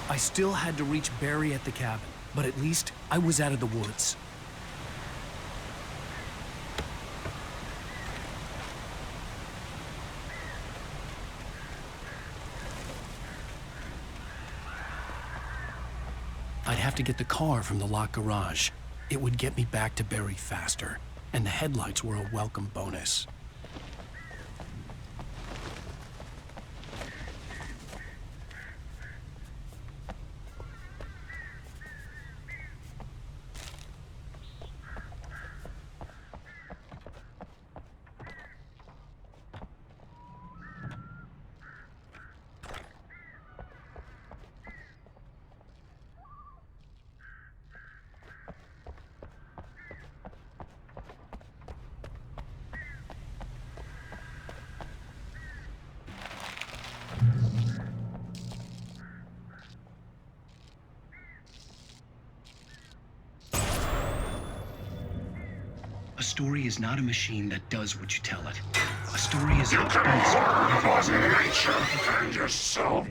I still had to reach Barry at the cabin, but at least I was out of the woods. I'd have to get the car from the locked garage. It would get me back to Barry faster, and the headlights were a welcome bonus. A story is not a machine that does what you tell it. A story is an experience. Nature and yourself.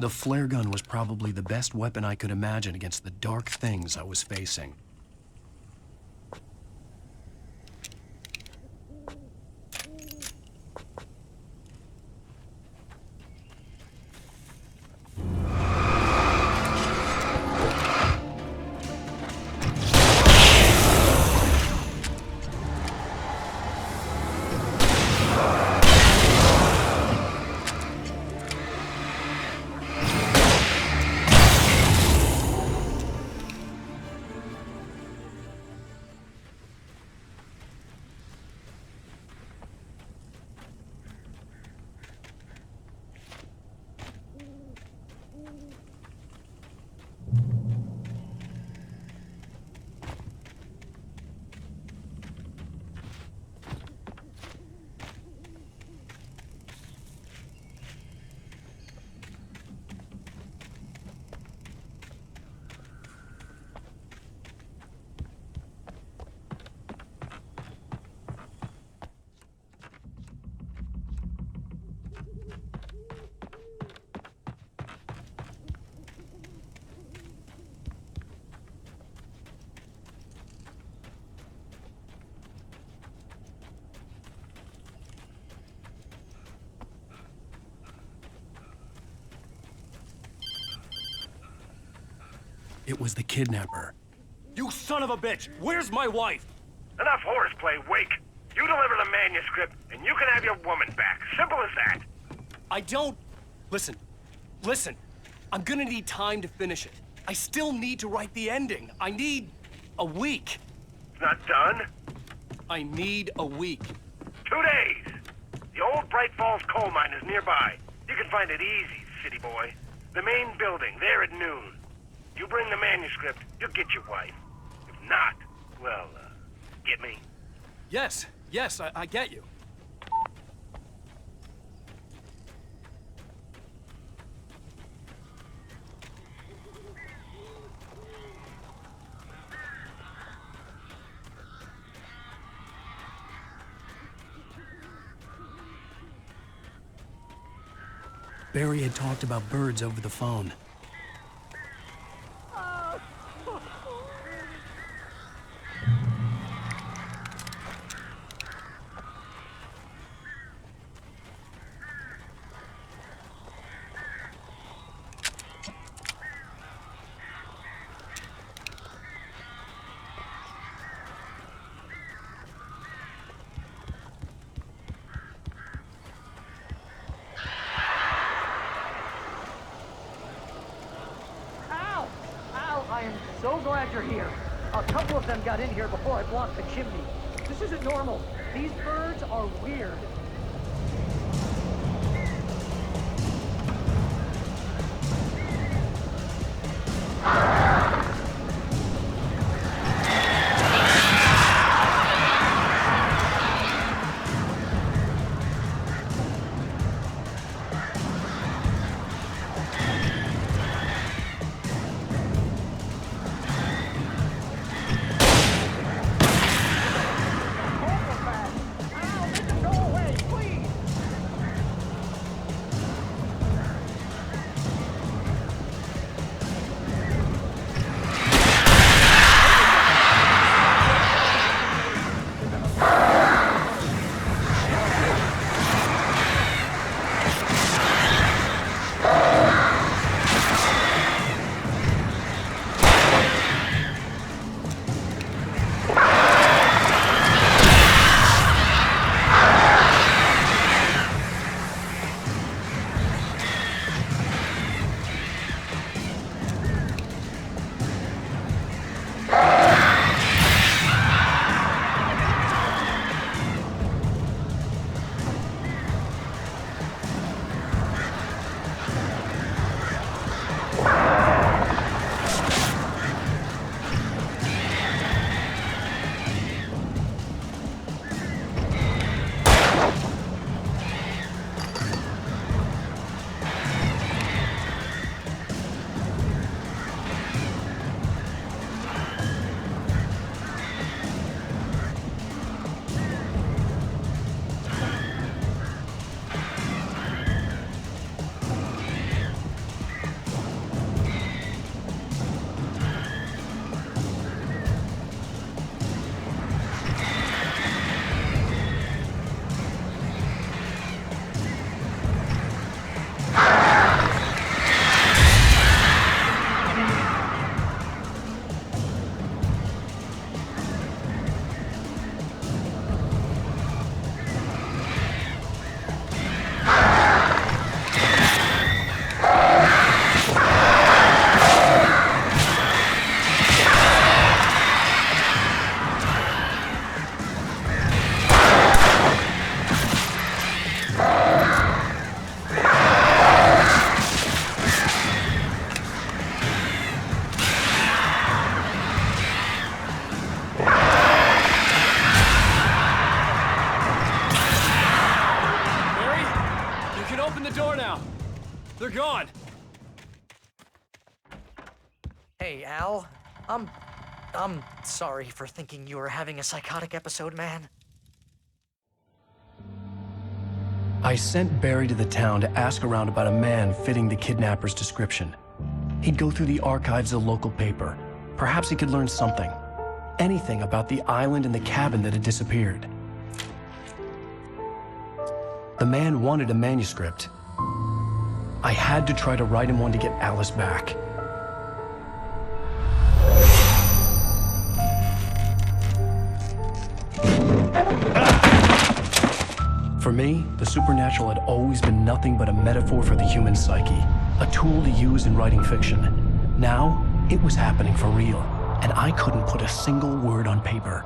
The flare gun was probably the best weapon I could imagine against the dark things I was facing. It was the kidnapper. You son of a bitch! Where's my wife? Enough horseplay, Wake. You deliver the manuscript, and you can have your woman back. Simple as that. I don't... Listen. Listen. I'm gonna need time to finish it. I still need to write the ending. I need... a week. It's not done? I need a week. 2 days. The old Bright Falls coal mine is nearby. You can find it easy, city boy. The main building, there at noon. You bring the manuscript, you'll get your wife. If not, well, get me? Yes, I get you. Barry had talked about birds over the phone. I am so glad you're here. A couple of them got in here before I blocked the chimney. This isn't normal. These birds are weird. Ow, make them go away! the door now. They're gone. Hey, Al. I'm sorry for thinking you were having a psychotic episode, man. I sent Barry to the town to ask around about a man fitting the kidnapper's description. He'd go through the archives of the local paper. Perhaps he could learn something. Anything about the island and the cabin that had disappeared. The man wanted a manuscript. I had to try to write him one to get Alice back. For me, the supernatural had always been nothing but a metaphor for the human psyche, a tool to use in writing fiction. Now, it was happening for real, and I couldn't put a single word on paper.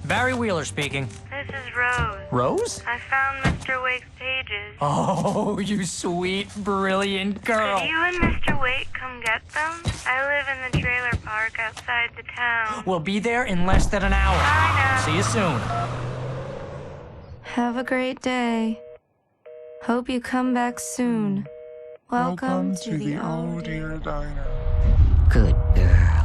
Barry Wheeler speaking. This is Rose. Rose? I found Mr. Wake's pages. Oh, you sweet, brilliant girl. Could you and Mr. Wake come get them? I live in the trailer park outside the town. We'll be there in less than an hour. I know. See you soon. Have a great day. Hope you come back soon. Welcome to the Oh Dear Diner. Good girl.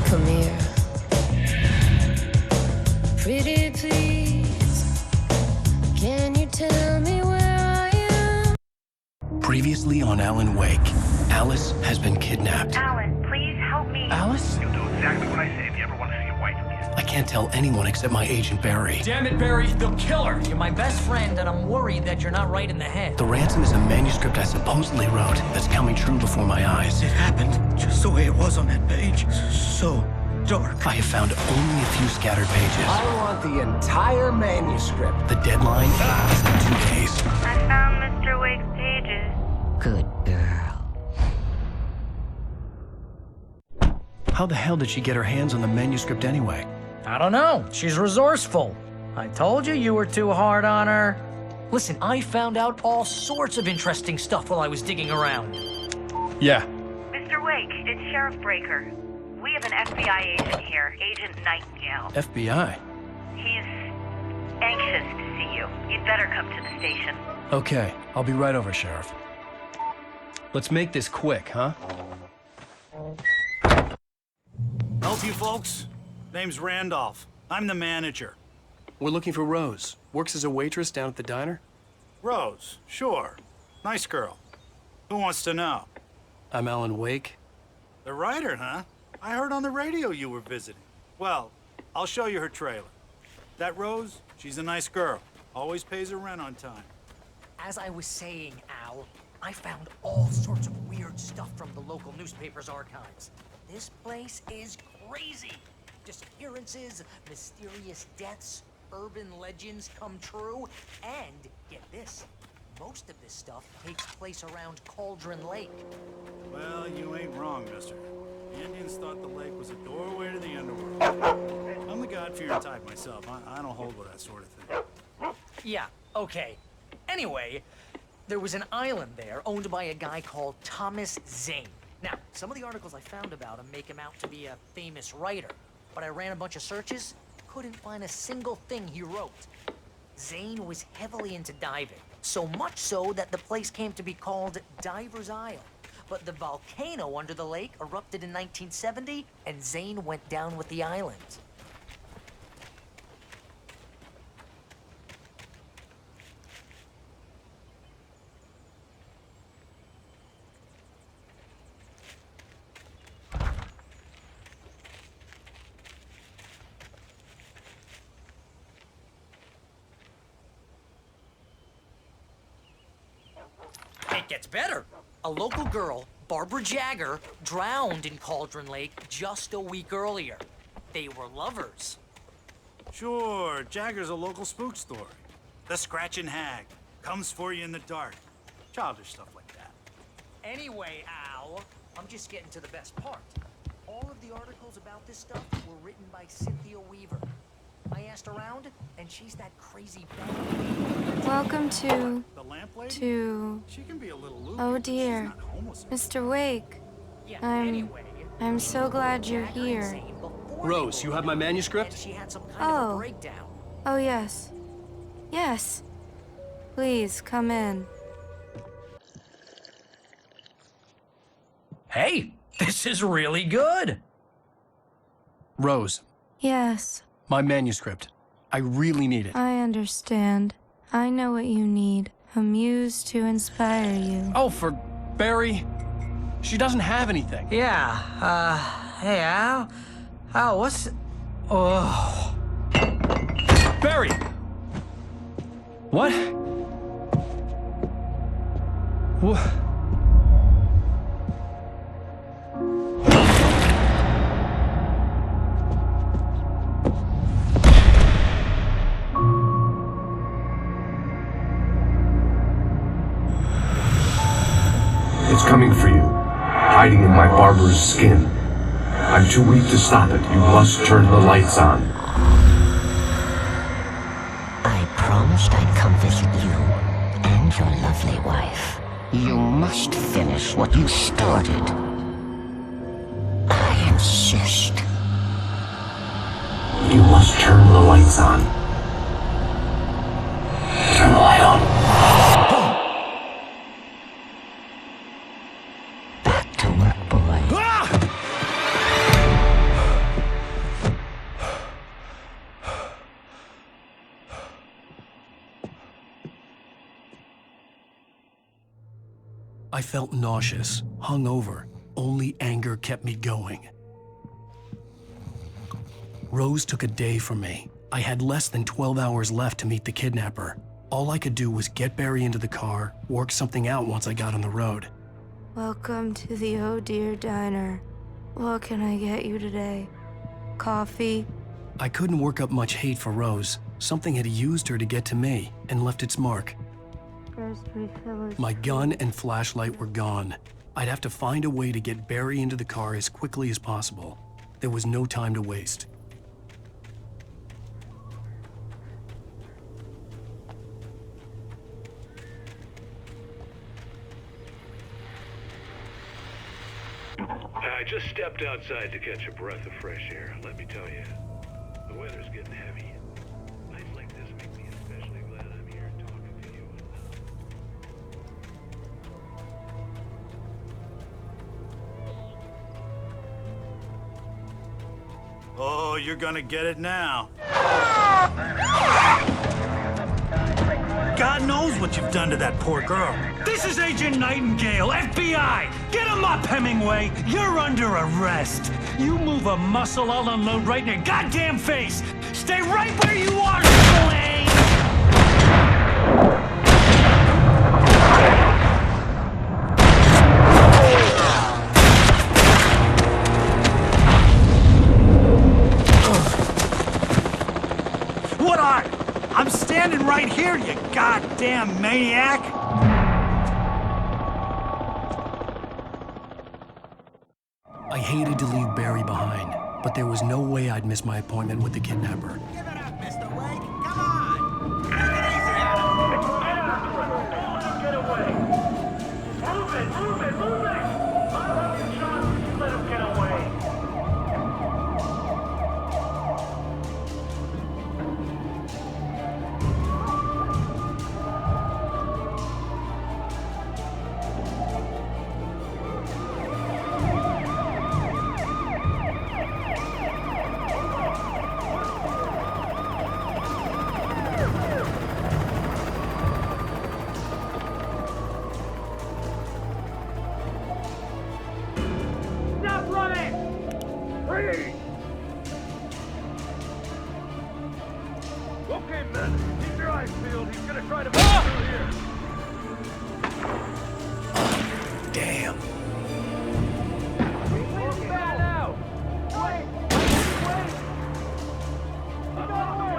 Come here. Pretty please. Can you tell me where I am? Previously on Alan Wake, Alice has been kidnapped. Alan, please help me. Alice? You'll do exactly what I say if you ever want to see your wife again. I can't tell anyone except my agent Barry. Damn it, Barry, they'll kill her. You're my best friend, and I'm worried that you're not right in the head. The ransom is a manuscript I supposedly wrote that's coming true before my eyes. It happened just the way it was on that page. So dark. I have found only a few scattered pages. I want the entire manuscript. The deadline is in 2 days. I found Mr. Wake's pages. Good girl. How the hell did she get her hands on the manuscript anyway? I don't know. She's resourceful. I told you were too hard on her. Listen, I found out all sorts of interesting stuff while I was digging around. Yeah. Mr. Wake, it's Sheriff Breaker. We have an FBI agent here, Agent Nightingale. FBI? He's anxious to see you. You'd better come to the station. Okay, I'll be right over, Sheriff. Let's make this quick, huh? Help you folks? Name's Randolph. I'm the manager. We're looking for Rose. Works as a waitress down at the diner. Rose, sure. Nice girl. Who wants to know? I'm Alan Wake. The writer, huh? I heard on the radio you were visiting. Well, I'll show you her trailer. That Rose, she's a nice girl. Always pays her rent on time. As I was saying, Al, I found all sorts of weird stuff from the local newspaper's archives. This place is crazy. Disappearances, mysterious deaths, urban legends come true, and get this, most of this stuff takes place around Cauldron Lake. Well, you ain't wrong, mister. The Indians thought the lake was a doorway to the underworld. I'm the God-fearing type myself. I don't hold with that sort of thing. Yeah, okay. Anyway, there was an island there owned by a guy called Thomas Zane. Now, some of the articles I found about him make him out to be a famous writer, but I ran a bunch of searches, couldn't find a single thing he wrote. Zane was heavily into diving, so much so that the place came to be called Diver's Isle. But the volcano under the lake erupted in 1970, and Zane went down with the island. It gets better. A local girl, Barbara Jagger, drowned in Cauldron Lake just a week earlier. They were lovers. Sure, Jagger's a local spook story. The Scratching Hag comes for you in the dark. Childish stuff like that. Anyway, Al, I'm just getting to the best part. All of the articles about this stuff were written by Cynthia Weaver. I asked around, and she's that crazy bad. Welcome to... The lamp lady? She can be a little loopy. Oh dear. Mr. Wake. I'm so glad you're here. Rose, you have my manuscript? Oh. Oh, yes. Yes. Please, come in. Hey, this is really good. Rose, Yes, my manuscript. I really need it. I understand. I know what you need. A muse to inspire you. Oh, for Barry? She doesn't have anything. Yeah, hey, Al? Al, what's... Oh... Barry! What? What? It's coming for you, hiding in my barber's skin. I'm too weak to stop it. You must turn the lights on. I promised I'd come visit you and your lovely wife. You must finish what you started. I insist. You must turn the lights on. Turn the light on. Back to work, boy. I felt nauseous, hungover. Only anger kept me going. Rose took a day from me. I had less than 12 hours left to meet the kidnapper. All I could do was get Barry into the car, work something out once I got on the road. Welcome to the Oh Dear Diner. What can I get you today? Coffee? I couldn't work up much hate for Rose. Something had used her to get to me and left its mark. First refill is... My gun and flashlight were gone. I'd have to find a way to get Barry into the car as quickly as possible. There was no time to waste. I just stepped outside to catch a breath of fresh air. Let me tell you, the weather's getting heavy. Nights like this make me especially glad I'm here talking to you. Oh, you're gonna get it now. God knows what you've done to that poor girl. This is Agent Nightingale, FBI! Get him up, Hemingway! You're under arrest! You move a muscle, I'll unload right in your goddamn face! Stay right where you are, Slane! What are? I'm standing right here, you goddamn maniac! I hated to leave Barry behind, but there was no way I'd miss my appointment with the kidnapper. Give it up, Mr. Wake. Come on. Take it easy, Adam. Get after him. Get away. Move it, move it, move it. I'll have your shot if you let him get away. Okay, man. Keep your eyes peeled. He's gonna try to break through here. Damn. Where's the bad now? Wait! Wait! He's on the way!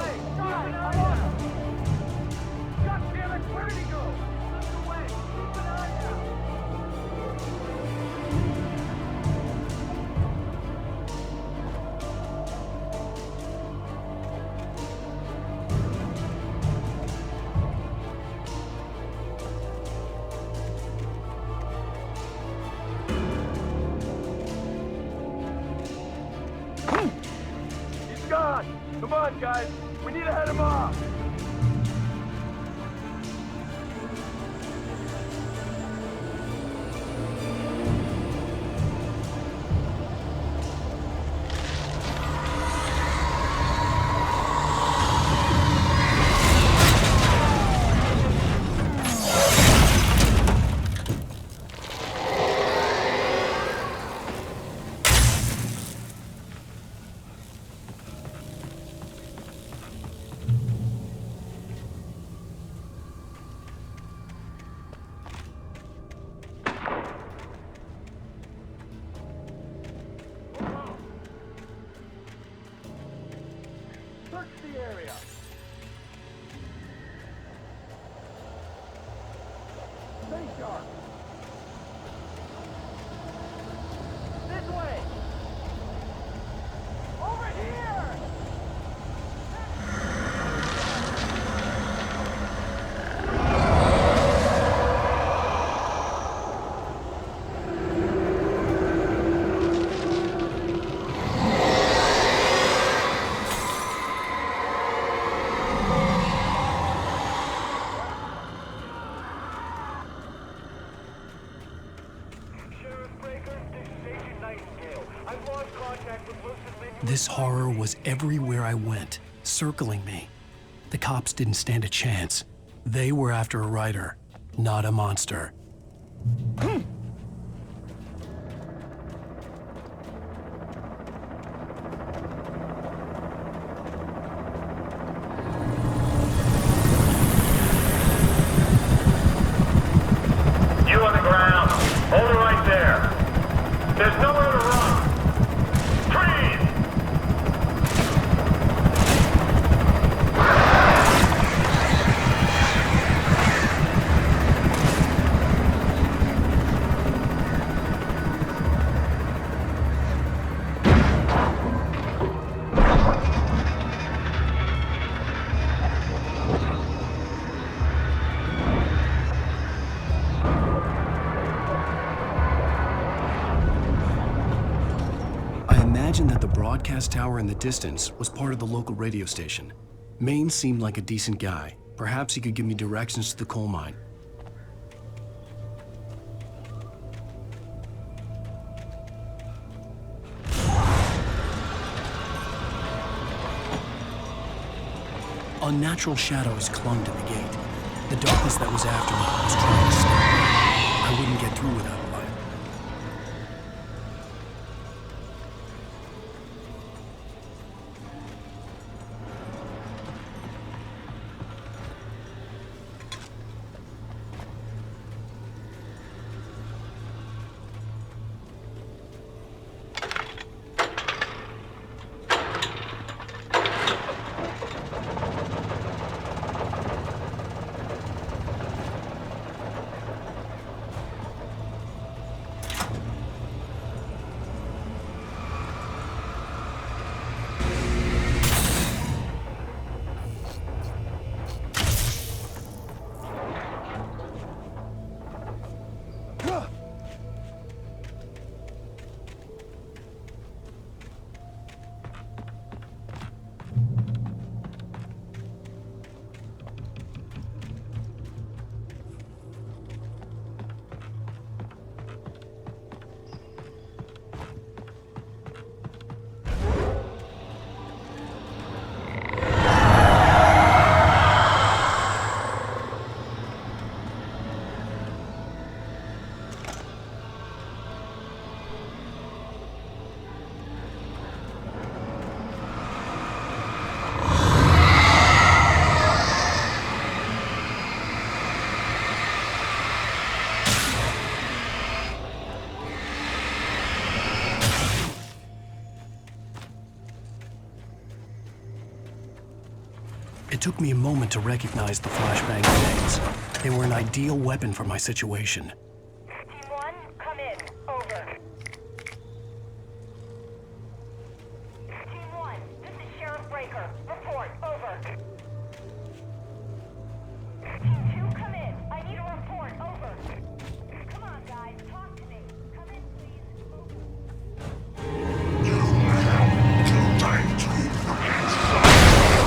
guys. We need to head him off. Search the area. Stay sharp. This way. Over here. This horror was everywhere I went, circling me. The cops didn't stand a chance. They were after a writer, not a monster. You on the ground. Hold it right there. There's nowhere to run. Freeze! That the broadcast tower in the distance was part of the local radio station. Maine seemed like a decent guy. Perhaps he could give me directions to the coal mine. Unnatural shadows clung to the gate. The darkness that was after me was trying to stop me. I wouldn't get through without a light. It took me a moment to recognize the flashbang grenades. They were an ideal weapon for my situation. Team 1, come in. Over. Team 1, this is Sheriff Breaker. Report. Over. Team 2, come in. I need a report. Over. Come on, guys. Talk to me. Come in, please. Over. You have no time to get started.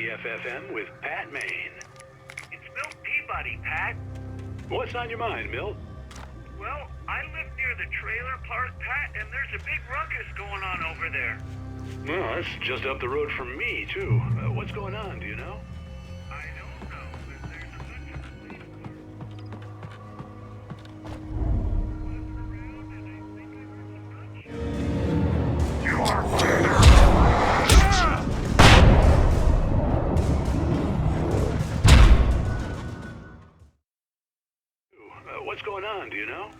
BFFM with Pat Maine. It's Milt Peabody, Pat. What's on your mind, Milt? Well, I live near the trailer park, Pat, and there's a big ruckus going on over there. Well, that's just up the road from me, too. What's going on, do you know? I don't know, but there's a bunch of police cars. You are fired. What's going on, do you know?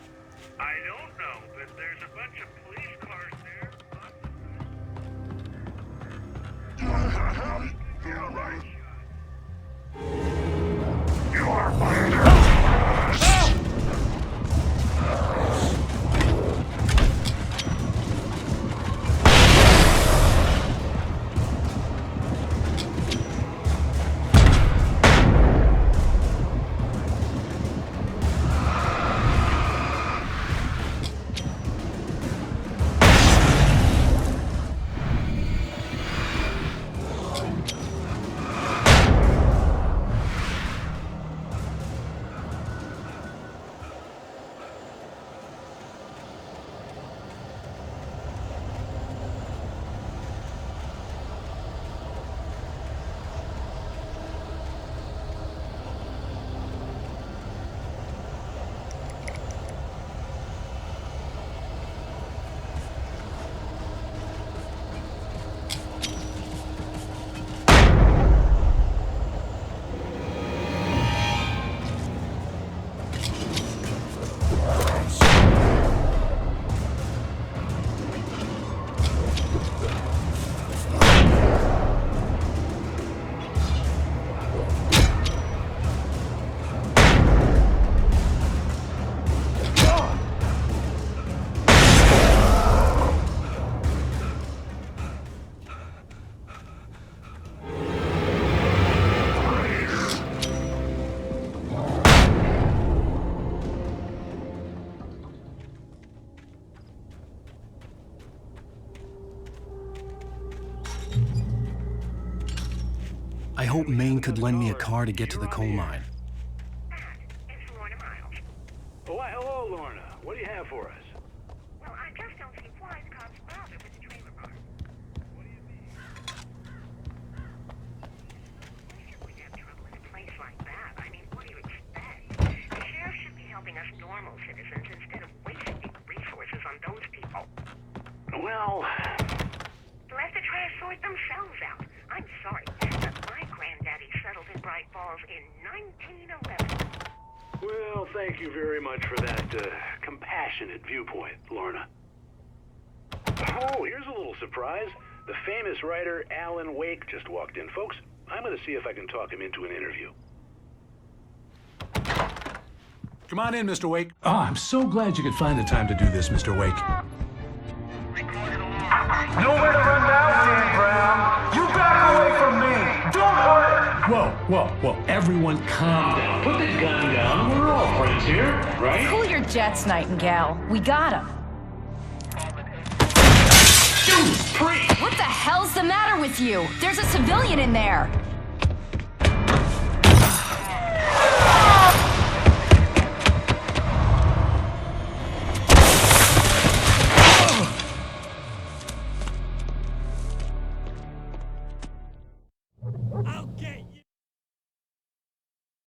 I don't know, but there's a bunch of police cars there. You're right. You are fired. I hope Maine could lend me a car to get to the coal mine. It's Lorna Miles. Oh, why, hello, Lorna. What do you have for us? Well, I just don't see why the cops bothered with the trailer park. What do you mean? You wouldn't have trouble in a place like that. I mean, what do you expect? The sheriff should be helping us normal citizens instead of wasting resources on those people. Well... Let the trash sort themselves out. I'm sorry, but my granddaddy settled in Bright Falls in 1911. Well, thank you very much for that compassionate viewpoint, Lorna. Oh, here's a little surprise. The famous writer Alan Wake just walked in. Folks, I'm going to see if I can talk him into an interview. Come on in, Mr. Wake. Oh, I'm so glad you could find the time to do this, Mr. Wake. Nowhere to run now, Dan Brown. You back away from me. Don't hurt. Whoa, everyone calm down. Put the gun down. We're all friends here, right? Cool your jets, Nightingale. We got him. Judas Priest! What the hell's the matter with you? There's a civilian in there.